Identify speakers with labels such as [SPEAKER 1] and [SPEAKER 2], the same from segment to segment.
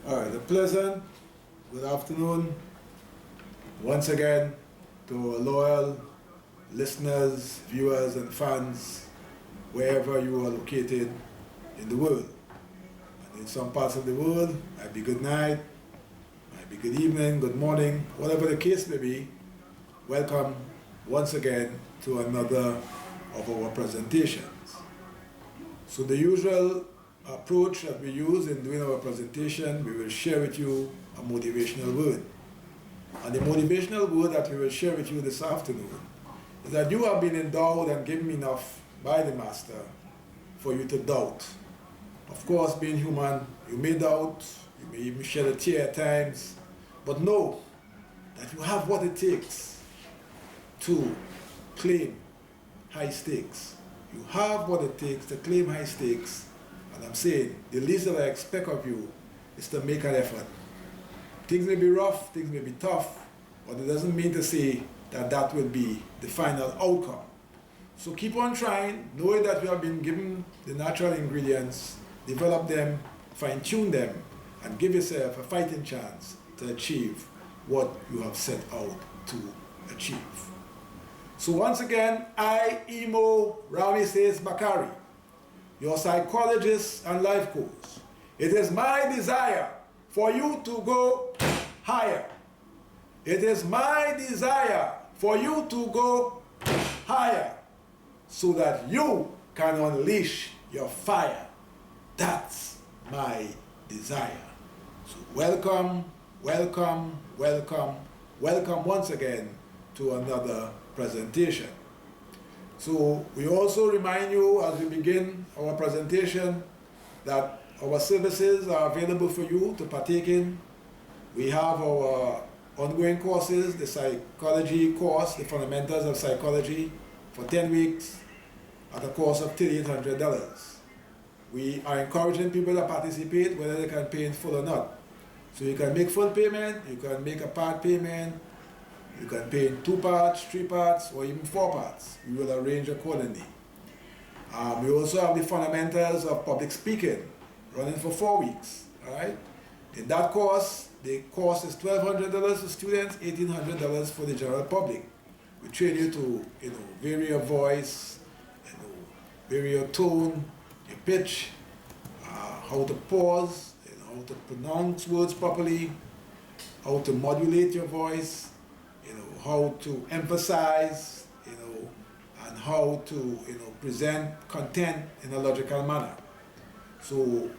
[SPEAKER 1] All right, a pleasant good afternoon once again to our loyal listeners, viewers, and fans wherever you are located in the world. And in some parts of the world, might be good night, might be good evening, good morning, whatever the case may be. Welcome once again to another of our presentations. So the usual approach that we use in doing our presentation, we will share with you a motivational word. And the motivational word that we will share with you this afternoon is that you have been endowed and given enough by the Master for you to doubt. Of course, being human, you may doubt, you may even shed a tear at times, but know that you have what it takes to claim high stakes. You have what it takes to claim high stakes. And I'm saying, the least that I expect of you is to make an effort. Things may be rough, things may be tough, but it doesn't mean to say that that will be the final outcome. So keep on trying, knowing that you have been given the natural ingredients, develop them, fine-tune them, and give yourself a fighting chance to achieve what you have set out to achieve. So once again, I, Imo Rameses Bakari, your psychologist and life coach. It is my desire for you to go higher. It is my desire for you to go higher so that you can unleash your fire. That's my desire. So welcome, welcome, welcome, welcome once again to another presentation. So we also remind you as we begin our presentation that our services are available for you to partake in. We have our ongoing courses, the psychology course, the fundamentals of psychology for 10 weeks at a cost of $3,800. We are encouraging people to participate whether they can pay in full or not. So you can make full payment, you can make a part payment, you can pay in 2 parts, 3 parts, or even 4 parts. We will arrange accordingly. We also have the fundamentals of public speaking, running for 4 weeks. All right. In that course, the cost is $1,200 for students, $1,800 for the general public. We train you to, vary your voice, vary your tone, your pitch, how to pause, how to pronounce words properly, how to modulate your voice, how to emphasize, and how to, present content in a logical manner. So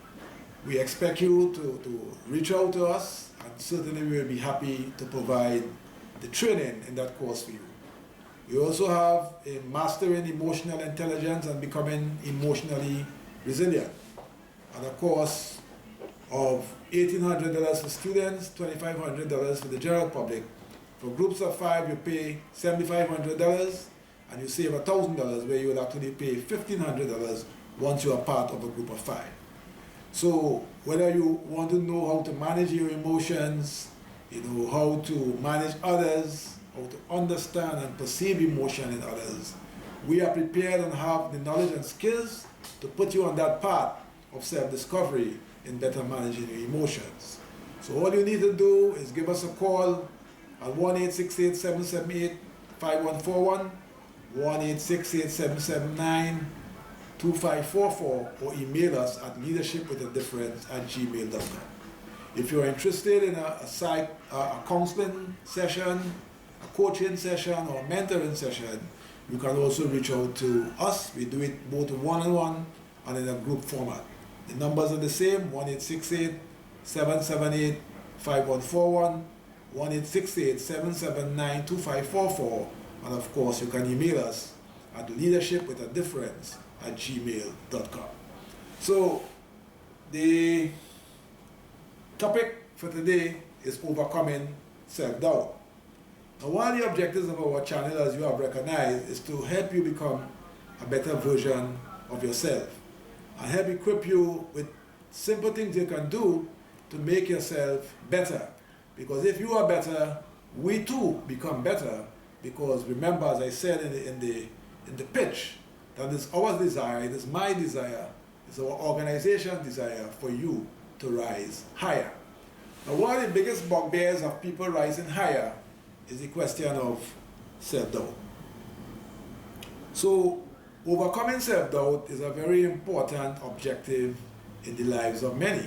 [SPEAKER 1] we expect you to reach out to us, and certainly we will be happy to provide the training in that course for you. We also have a Mastering Emotional Intelligence and Becoming Emotionally Resilient, and a course of $1,800 for students, $2,500 for the general public. For groups of 5, you pay $7,500 and you save $1,000, where you will actually pay $1,500 once you are part of a group of 5. So whether you want to know how to manage your emotions, how to manage others, how to understand and perceive emotion in others, we are prepared and have the knowledge and skills to put you on that path of self-discovery in better managing your emotions. So all you need to do is give us a call at 1-868-778-5141, 1-868-779-2544, or email us at leadershipwithadifference@gmail.com. If you're interested in a counseling session, a coaching session, or a mentoring session, you can also reach out to us. We do it both one-on-one and in a group format. The numbers are the same, 1-868-778-5141, 1-868-779-2544, and of course you can email us at leadershipwithadifference@gmail.com. So the topic for today is overcoming self-doubt. Now, one of the objectives of our channel, as you have recognized, is to help you become a better version of yourself and help equip you with simple things you can do to make yourself better. Because if you are better, we too become better. Because remember, as I said in the pitch, that is our desire, it is my desire, it's our organization's desire for you to rise higher. Now, one of the biggest bugbears of people rising higher is the question of self-doubt. So, overcoming self-doubt is a very important objective in the lives of many.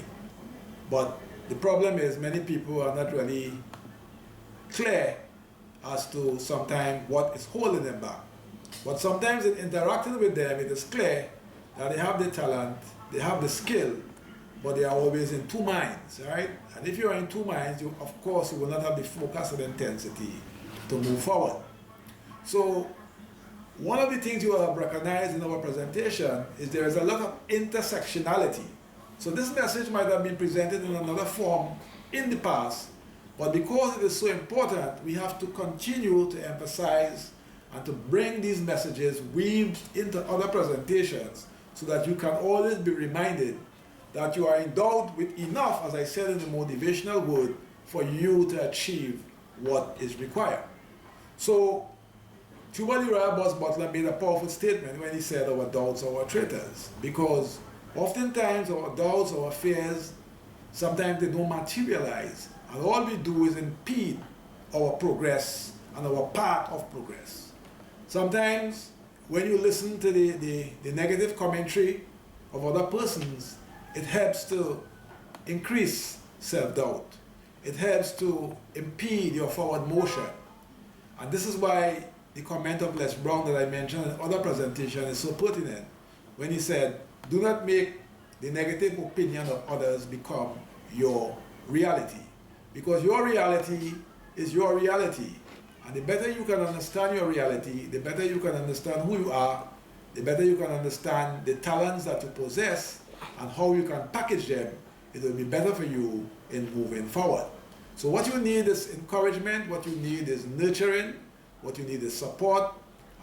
[SPEAKER 1] But the problem is many people are not really clear as to sometimes what is holding them back. But sometimes in interacting with them, it is clear that they have the talent, they have the skill, but they are always in two minds, right? And if you are in two minds, you, of course, you will not have the focus and intensity to move forward. So, one of the things you have recognized in our presentation is there is a lot of intersectionality. So this message might have been presented in another form in the past, but because it is so important, we have to continue to emphasize and to bring these messages weaved into other presentations so that you can always be reminded that you are endowed with enough, as I said in the motivational word, for you to achieve what is required. So, Cuba Leroy Boss Butler made a powerful statement when he said our doubts are our traitors, because oftentimes our doubts, our fears, sometimes they don't materialize, and all we do is impede our progress and our path of progress. Sometimes when you listen to the negative commentary of other persons, it helps to increase self-doubt. It helps to impede your forward motion. And this is why the comment of Les Brown that I mentioned in other presentation is so pertinent when he said, do not make the negative opinion of others become your reality. Because your reality is your reality. And the better you can understand your reality, the better you can understand who you are, the better you can understand the talents that you possess and how you can package them, it will be better for you in moving forward. So what you need is encouragement, what you need is nurturing, what you need is support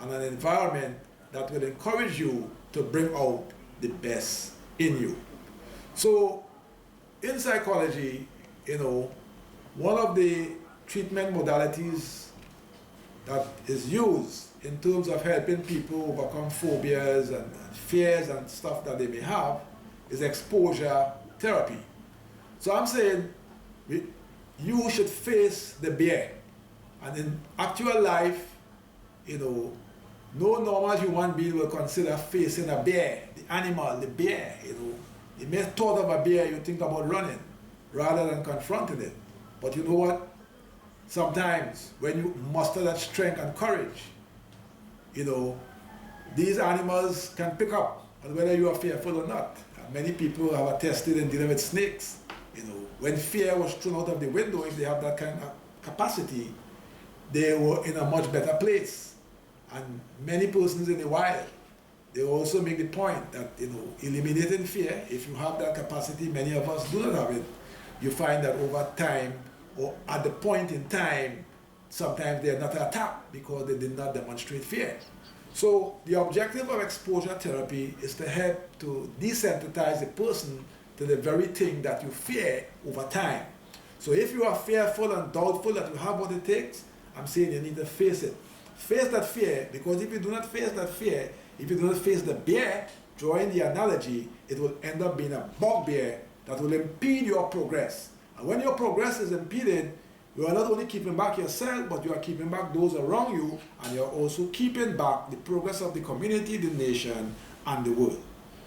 [SPEAKER 1] and an environment that will encourage you to bring out the best in you. So in psychology, one of the treatment modalities that is used in terms of helping people overcome phobias and fears and stuff that they may have is exposure therapy. So I'm saying you should face the bear. And in actual life, no normal human being will consider facing a bear, the animal, the bear. You may have thought of a bear, you think about running rather than confronting it. But you know what? Sometimes when you muster that strength and courage, these animals can pick up on whether you are fearful or not. And many people have attested in dealing with snakes. When fear was thrown out of the window, if they have that kind of capacity, they were in a much better place. And many persons in the wild, they also make the point that, eliminating fear, if you have that capacity, many of us do not have it, you find that over time, or at the point in time, sometimes they are not attacked because they did not demonstrate fear. So the objective of exposure therapy is to help to desensitize the person to the very thing that you fear over time. So if you are fearful and doubtful that you have what it takes, I'm saying you need to face it. Face that fear, because if you do not face that fear, if you do not face the bear, drawing the analogy, it will end up being a bugbear that will impede your progress. And when your progress is impeded, you are not only keeping back yourself, but you are keeping back those around you, and you are also keeping back the progress of the community, the nation, and the world.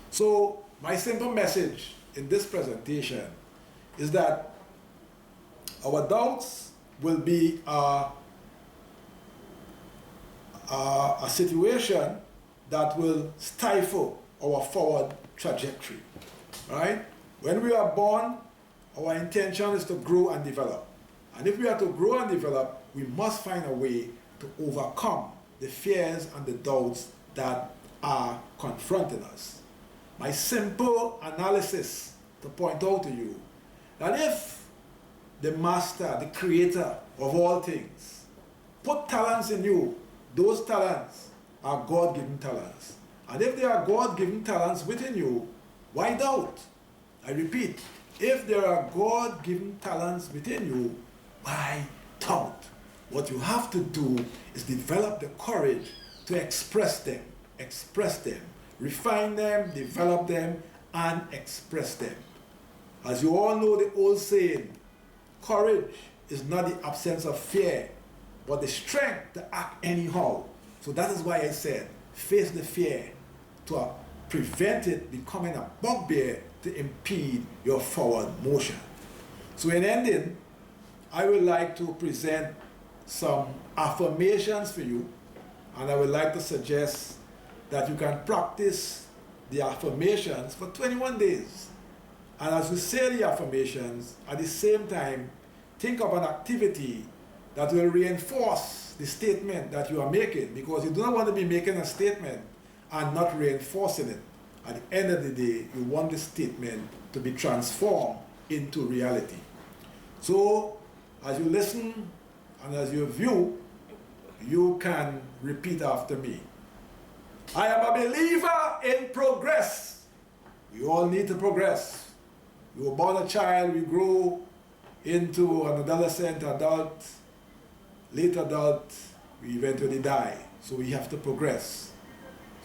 [SPEAKER 1] So my simple message in this presentation is that our doubts will be a situation that will stifle our forward trajectory, right? When we are born, our intention is to grow and develop. And if we are to grow and develop, we must find a way to overcome the fears and the doubts that are confronting us. My simple analysis to point out to you that if the master, the creator of all things, put talents in you, those talents are God-given talents. And if they are God-given talents within you, why doubt? I repeat, if there are God-given talents within you, why doubt? What you have to do is develop the courage to express them, refine them, develop them, and express them. As you all know the old saying, Courage is not the absence of fear, but the strength to act anyhow. So that is why I said, face the fear to prevent it becoming a bugbear to impede your forward motion. So in ending, I would like to present some affirmations for you, and I would like to suggest that you can practice the affirmations for 21 days. And as you say the affirmations, at the same time, think of an activity that will reinforce the statement that you are making, because you do not want to be making a statement and not reinforcing it. At the end of the day, you want the statement to be transformed into reality. So, as you listen and as you view, you can repeat after me. I am a believer in progress. We all need to progress. We were born a child, we grow into an adolescent, adult, late adult, we eventually die. So we have to progress.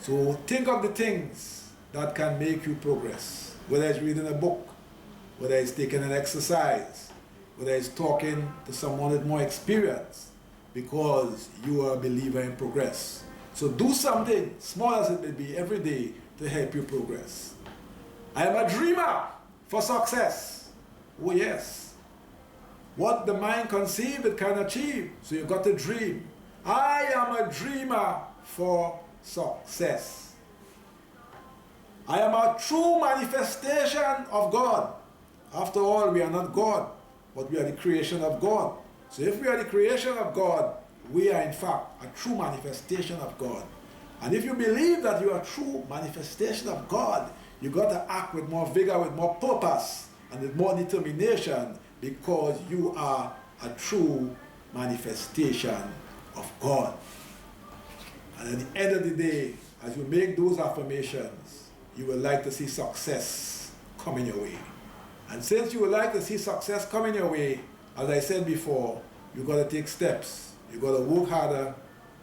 [SPEAKER 1] So think of the things that can make you progress. Whether it's reading a book, whether it's taking an exercise, whether it's talking to someone with more experience, because you are a believer in progress. So do something, small as it may be, every day to help you progress. I am a dreamer for success. Oh yes. What the mind conceives, it can achieve. So you've got to dream. I am a dreamer for success. I am a true manifestation of God. After all, we are not God, but we are the creation of God. So if we are the creation of God, we are in fact a true manifestation of God. And if you believe that you are a true manifestation of God, you got to act with more vigor, with more purpose, and with more determination, because you are a true manifestation of God. And at the end of the day, as you make those affirmations, you will like to see success coming your way. And since you would like to see success coming your way, as I said before, you got to take steps. You got to work harder,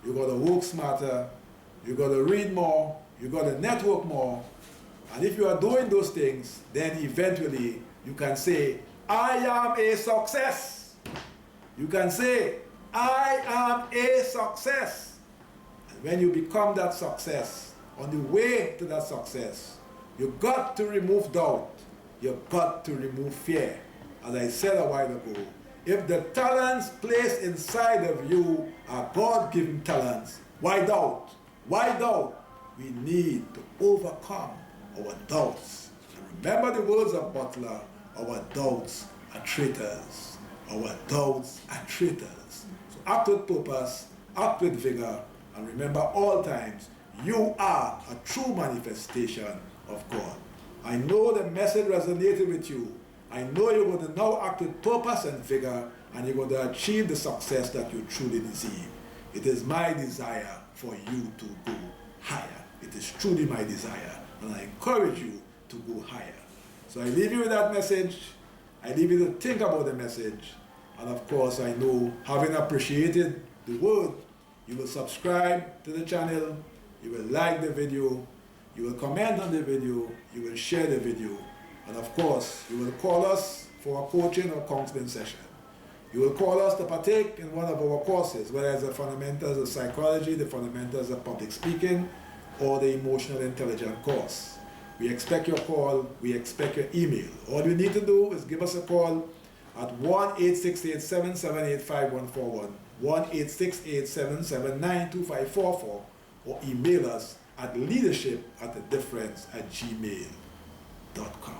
[SPEAKER 1] you got to work smarter, you got to read more, you got to network more. And if you are doing those things, then eventually you can say, I am a success. You can say, I am a success. And when you become that success, on the way to that success, you got to remove doubt. You've got to remove fear. As I said a while ago, if the talents placed inside of you are God-given talents, why doubt? Why doubt? We need to overcome our doubts. And remember the words of Butler, our doubts are traitors. Our doubts are traitors. So act with purpose, act with vigor, and remember all times, you are a true manifestation of God. I know the message resonated with you. I know you're going to now act with purpose and vigor, and you're going to achieve the success that you truly deserve. It is my desire for you to go higher. It is truly my desire, and I encourage you to go higher. So I leave you with that message. I leave you to think about the message. And of course, I know, having appreciated the word, you will subscribe to the channel, you will like the video, you will comment on the video, you will share the video, and of course, you will call us for a coaching or counseling session. You will call us to partake in one of our courses, whether it's the fundamentals of psychology, the fundamentals of public speaking, or the emotional intelligence course. We expect your call, we expect your email. All you need to do is give us a call at 1-868-778-5141, 1-868-779-2544, or email us at leadershipwithadifference@gmail.com.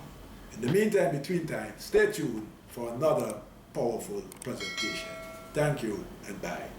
[SPEAKER 1] In the meantime, between time, stay tuned for another powerful presentation. Thank you and bye.